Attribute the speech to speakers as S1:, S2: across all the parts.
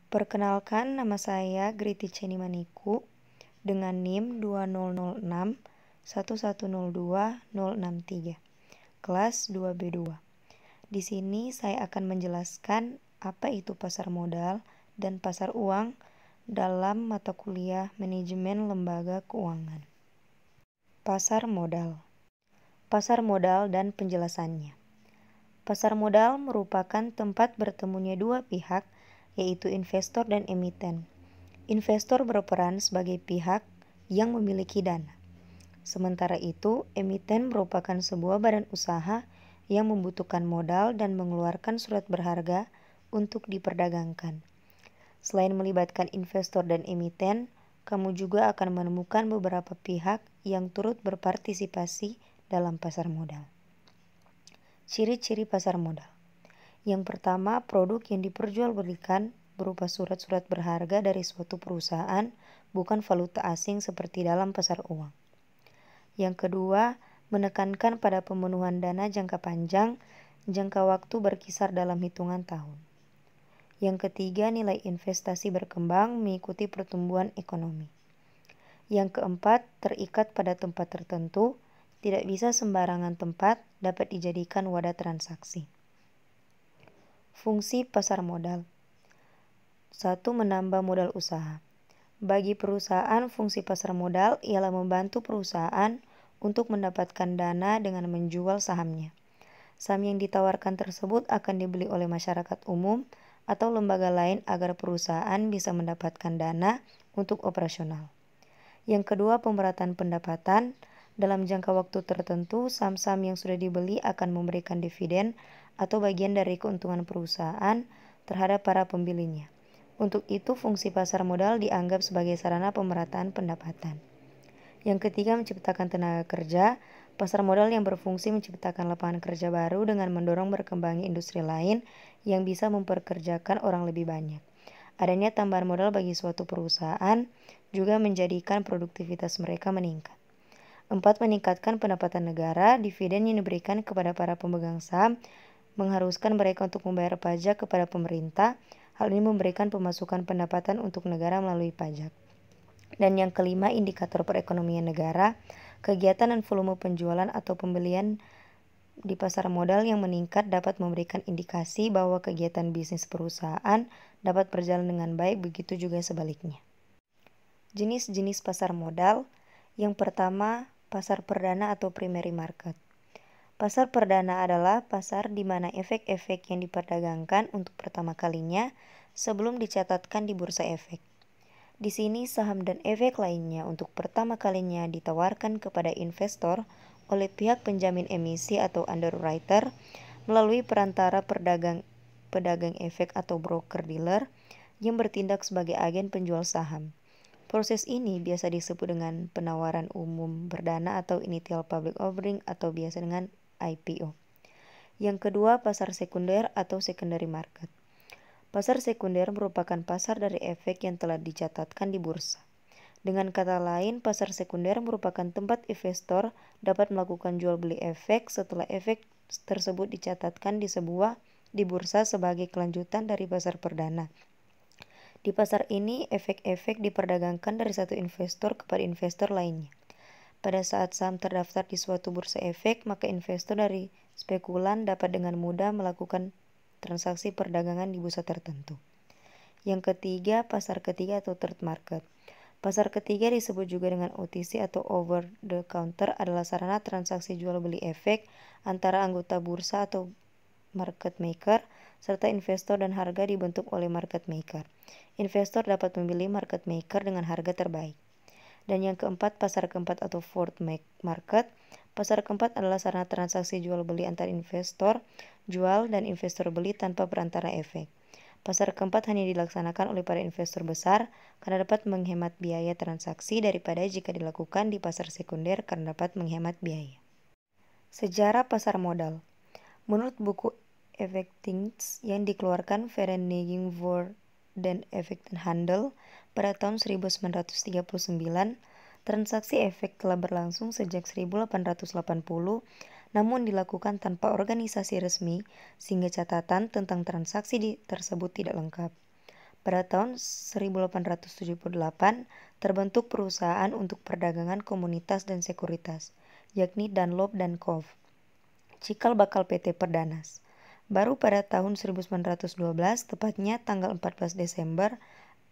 S1: Perkenalkan, nama saya Griti Cheni Maniku dengan NIM 2006 1102 063, kelas 2B2. Di sini saya akan menjelaskan apa itu pasar modal dan pasar uang dalam mata kuliah Manajemen Lembaga Keuangan. Pasar modal. Pasar modal dan penjelasannya. Pasar modal merupakan tempat bertemunya dua pihak, yaitu investor dan emiten. Investor berperan sebagai pihak yang memiliki dana. Sementara itu, emiten merupakan sebuah badan usaha yang membutuhkan modal dan mengeluarkan surat berharga untuk diperdagangkan. Selain melibatkan investor dan emiten, kamu juga akan menemukan beberapa pihak yang turut berpartisipasi dalam pasar modal. Ciri-ciri pasar modal. Yang pertama, produk yang diperjualbelikan berupa surat-surat berharga dari suatu perusahaan, bukan valuta asing seperti dalam pasar uang. Yang kedua, menekankan pada pemenuhan dana jangka panjang, jangka waktu berkisar dalam hitungan tahun. Yang ketiga, nilai investasi berkembang mengikuti pertumbuhan ekonomi. Yang keempat, terikat pada tempat tertentu, tidak bisa sembarangan tempat dapat dijadikan wadah transaksi. Fungsi pasar modal. 1. Menambah modal usaha. Bagi perusahaan, fungsi pasar modal ialah membantu perusahaan untuk mendapatkan dana dengan menjual sahamnya. Saham yang ditawarkan tersebut akan dibeli oleh masyarakat umum atau lembaga lain agar perusahaan bisa mendapatkan dana untuk operasional. Yang kedua, pemerataan pendapatan. Dalam jangka waktu tertentu, saham-saham yang sudah dibeli akan memberikan dividen atau bagian dari keuntungan perusahaan terhadap para pembelinya. Untuk itu, fungsi pasar modal dianggap sebagai sarana pemerataan pendapatan. Yang ketiga, menciptakan tenaga kerja. Pasar modal yang berfungsi menciptakan lapangan kerja baru dengan mendorong berkembangnya industri lain yang bisa memperkerjakan orang lebih banyak. Adanya tambahan modal bagi suatu perusahaan juga menjadikan produktivitas mereka meningkat. 4. Meningkatkan pendapatan negara. Dividen yang diberikan kepada para pemegang saham mengharuskan mereka untuk membayar pajak kepada pemerintah. Hal ini memberikan pemasukan pendapatan untuk negara melalui pajak. Dan yang kelima, indikator perekonomian negara. Kegiatan dan volume penjualan atau pembelian di pasar modal yang meningkat dapat memberikan indikasi bahwa kegiatan bisnis perusahaan dapat berjalan dengan baik, begitu juga sebaliknya. Jenis-jenis pasar modal. Yang pertama, pasar perdana atau primary market. Pasar perdana adalah pasar di mana efek-efek yang diperdagangkan untuk pertama kalinya sebelum dicatatkan di bursa efek. Di sini saham dan efek lainnya untuk pertama kalinya ditawarkan kepada investor oleh pihak penjamin emisi atau underwriter melalui perantara pedagang efek atau broker dealer yang bertindak sebagai agen penjual saham. Proses ini biasa disebut dengan penawaran umum perdana atau initial public offering atau biasa dengan IPO. Yang kedua, pasar sekunder atau secondary market. Pasar sekunder merupakan pasar dari efek yang telah dicatatkan di bursa. Dengan kata lain, pasar sekunder merupakan tempat investor dapat melakukan jual beli efek setelah efek tersebut dicatatkan di bursa sebagai kelanjutan dari pasar perdana. Di pasar ini, efek-efek diperdagangkan dari satu investor kepada investor lainnya. Pada saat saham terdaftar di suatu bursa efek, maka investor dari spekulan dapat dengan mudah melakukan transaksi perdagangan di bursa tertentu. Yang ketiga, pasar ketiga atau third market. Pasar ketiga disebut juga dengan OTC atau over the counter adalah sarana transaksi jual beli efek antara anggota bursa atau market maker serta investor dan harga dibentuk oleh market maker. Investor dapat memilih market maker dengan harga terbaik. Dan yang keempat, pasar keempat atau fourth market. Pasar keempat adalah sarana transaksi jual beli antara investor jual dan investor beli tanpa perantara efek. Pasar keempat hanya dilaksanakan oleh para investor besar karena dapat menghemat biaya transaksi daripada jika dilakukan di pasar sekunder karena dapat menghemat biaya. Sejarah pasar modal. Menurut buku Effectings yang dikeluarkan Vereniging dan Effectenhandel pada tahun 1939, transaksi efek telah berlangsung sejak 1880, namun dilakukan tanpa organisasi resmi sehingga catatan tentang transaksi tersebut tidak lengkap. Pada tahun 1878 terbentuk perusahaan untuk perdagangan komoditas dan sekuritas, yakni Dunlop dan Co. cikal bakal PT Perdanas. Baru pada tahun 1912, tepatnya tanggal 14 Desember,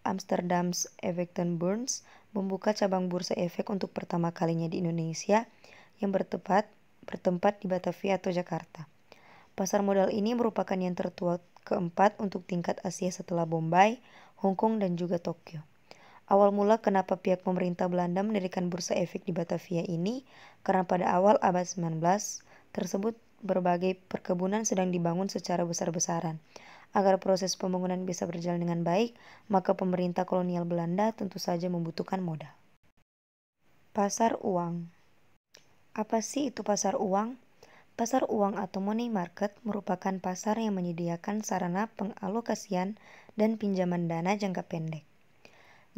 S1: Amsterdam's Efetenbeurs membuka cabang bursa efek untuk pertama kalinya di Indonesia yang bertempat di Batavia atau Jakarta. Pasar modal ini merupakan yang tertua keempat untuk tingkat Asia setelah Bombay, Hong Kong, dan juga Tokyo. Awal mula kenapa pihak pemerintah Belanda mendirikan bursa efek di Batavia ini karena pada awal abad 19 tersebut berbagai perkebunan sedang dibangun secara besar-besaran. Agar proses pembangunan bisa berjalan dengan baik, maka pemerintah kolonial Belanda tentu saja membutuhkan modal. Pasar uang. Apa sih itu pasar uang? Pasar uang atau money market merupakan pasar yang menyediakan sarana pengalokasian dan pinjaman dana jangka pendek.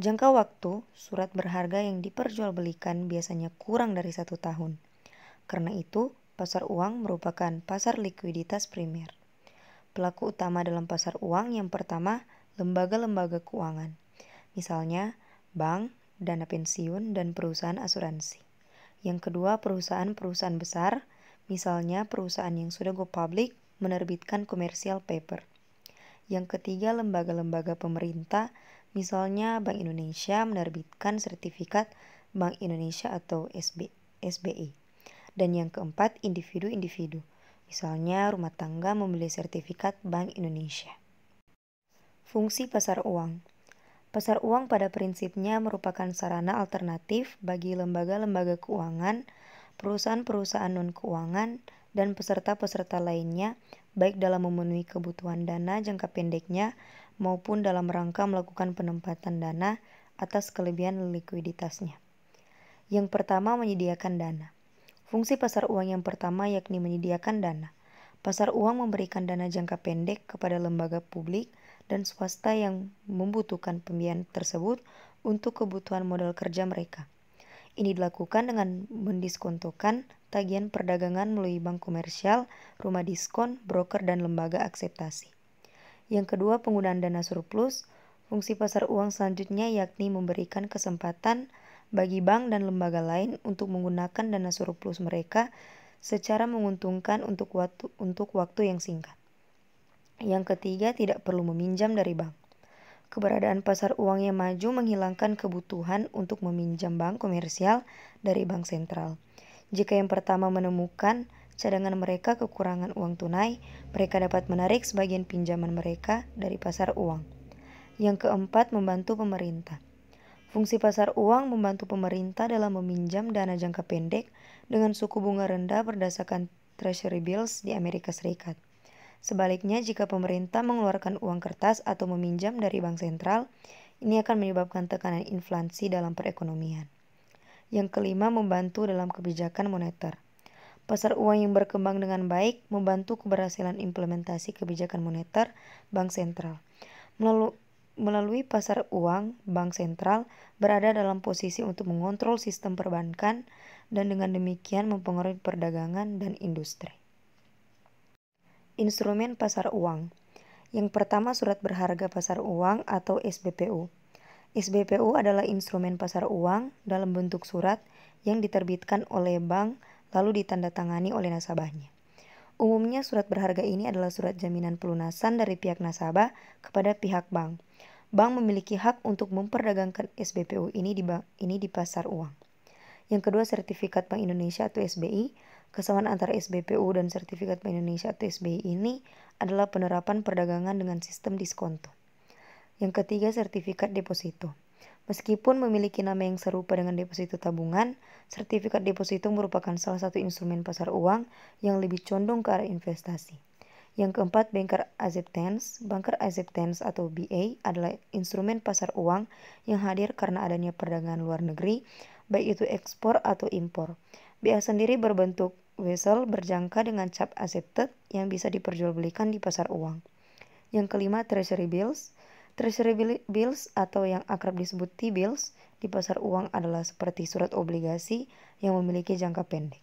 S1: Jangka waktu surat berharga yang diperjualbelikan biasanya kurang dari 1 tahun. Karena itu, pasar uang merupakan pasar likuiditas primer. Pelaku utama dalam pasar uang yang pertama, lembaga-lembaga keuangan. Misalnya, bank, dana pensiun, dan perusahaan asuransi. Yang kedua, perusahaan-perusahaan besar, misalnya perusahaan yang sudah go public menerbitkan commercial paper. Yang ketiga, lembaga-lembaga pemerintah, misalnya Bank Indonesia menerbitkan sertifikat Bank Indonesia atau SBI. Dan yang keempat, individu-individu, misalnya rumah tangga membeli sertifikat Bank Indonesia. Fungsi pasar uang. Pasar uang pada prinsipnya merupakan sarana alternatif bagi lembaga-lembaga keuangan, perusahaan-perusahaan non-keuangan, dan peserta-peserta lainnya, baik dalam memenuhi kebutuhan dana jangka pendeknya maupun dalam rangka melakukan penempatan dana atas kelebihan likuiditasnya. Yang pertama, menyediakan dana. Fungsi pasar uang yang pertama yakni menyediakan dana. Pasar uang memberikan dana jangka pendek kepada lembaga publik dan swasta yang membutuhkan pembiayaan tersebut untuk kebutuhan modal kerja mereka. Ini dilakukan dengan mendiskontokan tagihan perdagangan melalui bank komersial, rumah diskon, broker, dan lembaga akseptasi. Yang kedua, penggunaan dana surplus. Fungsi pasar uang selanjutnya yakni memberikan kesempatan bagi bank dan lembaga lain untuk menggunakan dana surplus mereka secara menguntungkan untuk waktu yang singkat. Yang ketiga, tidak perlu meminjam dari bank. Keberadaan pasar uang yang maju menghilangkan kebutuhan untuk meminjam bank komersial dari bank sentral. Jika yang pertama menemukan cadangan mereka kekurangan uang tunai, mereka dapat menarik sebagian pinjaman mereka dari pasar uang. Yang keempat, membantu pemerintah. Fungsi pasar uang membantu pemerintah dalam meminjam dana jangka pendek dengan suku bunga rendah berdasarkan Treasury Bills di Amerika Serikat. Sebaliknya, jika pemerintah mengeluarkan uang kertas atau meminjam dari bank sentral, ini akan menyebabkan tekanan inflasi dalam perekonomian. Yang kelima, membantu dalam kebijakan moneter. Pasar uang yang berkembang dengan baik membantu keberhasilan implementasi kebijakan moneter bank sentral. Melalui pasar uang, bank sentral berada dalam posisi untuk mengontrol sistem perbankan dan dengan demikian mempengaruhi perdagangan dan industri. Instrumen pasar uang. Yang pertama, surat berharga pasar uang atau SBPU. SBPU adalah instrumen pasar uang dalam bentuk surat yang diterbitkan oleh bank lalu ditandatangani oleh nasabahnya. Umumnya surat berharga ini adalah surat jaminan pelunasan dari pihak nasabah kepada pihak bank. Bank memiliki hak untuk memperdagangkan SBPU ini di pasar uang. Yang kedua, sertifikat Bank Indonesia atau SBI. Kesamaan antara SBPU dan sertifikat Bank Indonesia atau SBI ini adalah penerapan perdagangan dengan sistem diskonto. Yang ketiga, sertifikat deposito. Meskipun memiliki nama yang serupa dengan deposito tabungan, sertifikat deposito merupakan salah satu instrumen pasar uang yang lebih condong ke arah investasi. Yang keempat, banker acceptance. Banker acceptance atau BA adalah instrumen pasar uang yang hadir karena adanya perdagangan luar negeri, baik itu ekspor atau impor. BA sendiri berbentuk wesel berjangka dengan cap accepted yang bisa diperjualbelikan di pasar uang. Yang kelima, treasury bills. Treasury bills atau yang akrab disebut T-bills di pasar uang adalah seperti surat obligasi yang memiliki jangka pendek.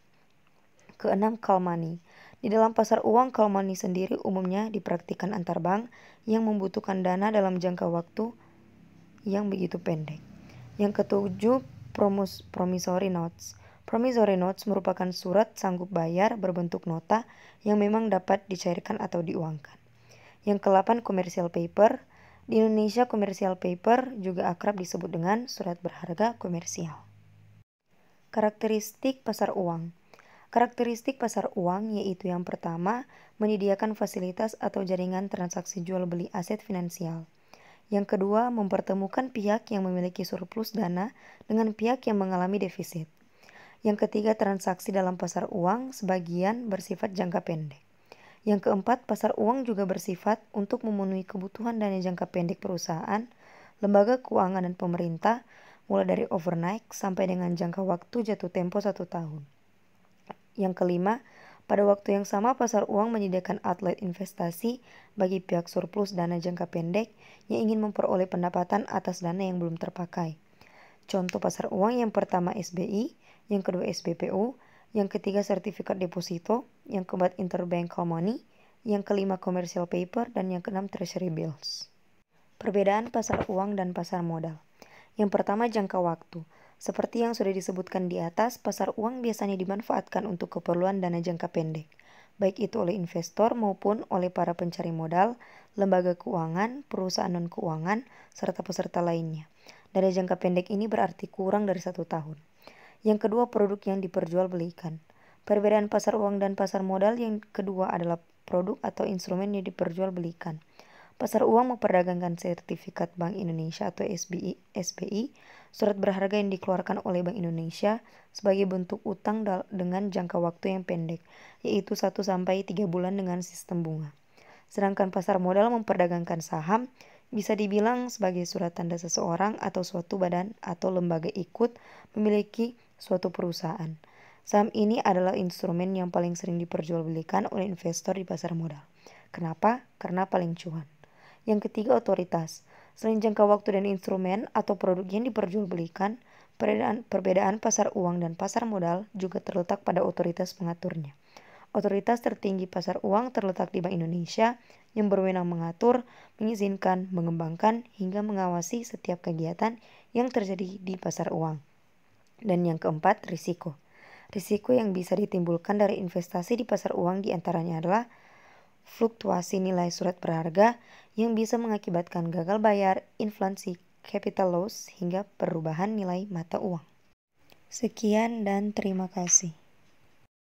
S1: Keenam, call money. Di dalam pasar uang call money sendiri umumnya dipraktikkan antar bank yang membutuhkan dana dalam jangka waktu yang begitu pendek. Yang ketujuh, promissory notes. Promissory notes merupakan surat sanggup bayar berbentuk nota yang memang dapat dicairkan atau diuangkan. Yang ke-8, commercial paper. Di Indonesia, commercial paper juga akrab disebut dengan surat berharga komersial. Karakteristik pasar uang. Karakteristik pasar uang yaitu yang pertama, menyediakan fasilitas atau jaringan transaksi jual beli aset finansial. Yang kedua, mempertemukan pihak yang memiliki surplus dana dengan pihak yang mengalami defisit. Yang ketiga, transaksi dalam pasar uang sebagian bersifat jangka pendek. Yang keempat, pasar uang juga bersifat untuk memenuhi kebutuhan dana jangka pendek perusahaan, lembaga keuangan dan pemerintah, mulai dari overnight sampai dengan jangka waktu jatuh tempo 1 tahun. Yang kelima, pada waktu yang sama pasar uang menyediakan outlet investasi bagi pihak surplus dana jangka pendek yang ingin memperoleh pendapatan atas dana yang belum terpakai. Contoh pasar uang yang pertama SBI, yang kedua SBPU, yang ketiga sertifikat deposito, yang keempat interbank call money, yang kelima commercial paper, dan yang keenam treasury bills. Perbedaan pasar uang dan pasar modal. Yang pertama, jangka waktu. Seperti yang sudah disebutkan di atas, pasar uang biasanya dimanfaatkan untuk keperluan dana jangka pendek, baik itu oleh investor maupun oleh para pencari modal, lembaga keuangan, perusahaan non-keuangan, serta peserta lainnya. Dana jangka pendek ini berarti kurang dari 1 tahun. Yang kedua, produk yang diperjualbelikan. Perbedaan pasar uang dan pasar modal yang kedua adalah produk atau instrumen yang diperjualbelikan. Pasar uang memperdagangkan sertifikat Bank Indonesia atau SBI, surat berharga yang dikeluarkan oleh Bank Indonesia sebagai bentuk utang dengan jangka waktu yang pendek, yaitu 1-3 bulan dengan sistem bunga. Sedangkan pasar modal memperdagangkan saham, bisa dibilang sebagai surat tanda seseorang atau suatu badan atau lembaga ikut memiliki suatu perusahaan. Saham ini adalah instrumen yang paling sering diperjualbelikan oleh investor di pasar modal. Kenapa? Karena paling cuan. Yang ketiga, otoritas. Selain jangka waktu dan instrumen atau produk yang diperjualbelikan, perbedaan pasar uang dan pasar modal juga terletak pada otoritas pengaturnya. Otoritas tertinggi pasar uang terletak di Bank Indonesia yang berwenang mengatur, mengizinkan, mengembangkan, hingga mengawasi setiap kegiatan yang terjadi di pasar uang. Dan yang keempat, risiko. Risiko yang bisa ditimbulkan dari investasi di pasar uang diantaranya adalah fluktuasi nilai surat berharga yang bisa mengakibatkan gagal bayar, inflasi, capital loss, hingga perubahan nilai mata uang. Sekian dan terima kasih.